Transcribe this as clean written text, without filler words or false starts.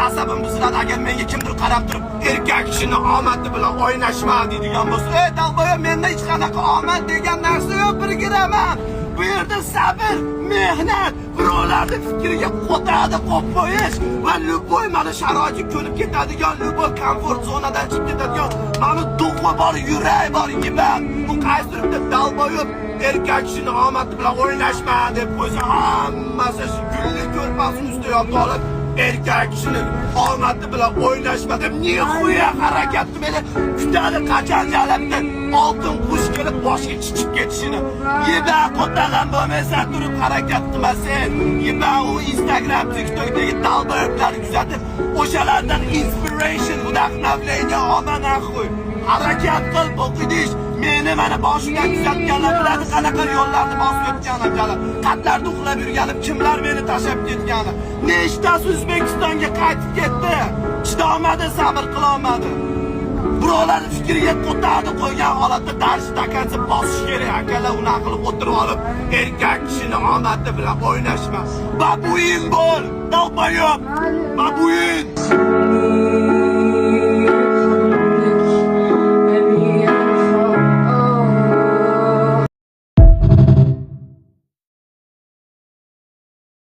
asabim buziladi agar menga kimdir qarab turib erkak kishini omadi bilan o'ynashma deydigan bo'lsa, dalboya menda hech qanaqa omad degan narsa yo'q, birgiraman. Bu yerda sabr, mehnat, birovlarning fikriga qo'tadi qo'yib qo'yish va luboy mana sharoitga ko'nib ketadigan, luboy komfort zonadan chiqib ketadigan, mana duxi bor, yurak bor yiman. Bu qaysidir dalboyib erkak kishini omadi bilan o'ynashma deb qo'ysa, hammasi gulli ko'rpasini ustiga yotib olib erkak kishini omadi bilan o'ynashma deb nihoya harakatni meni kutadi qachon jalabda oltin qush kelib boshga chiqib ketishini. Yeba qo'tagan bo'lmasa turib harakat qilmasin. Yeba u Instagram, TikTokdagi dalboylarni kuzatib, o'shalardan inspiration, vdохновление olma naxuy. Harakat qil, o'qidish. Meni mana boshimdan kuzatganlar biladi qanaqa yo'llarni bosib o'tganim jalab. Qatlarda uxlab yurganim, kimlar meni tashlab ketgani. Nechtasi O'zbekistonga qaytib ketdi. Chidolmadi, sabr qila olmadi. Birovlarning fikriga qo'tadi qo'ygan holatda dars stakansi bosish kerak. Akalar uni qilib o'tirib olib, erkak kishini omadi bilan o'ynashma. Babuin bo'l, dalboyob. Babuin.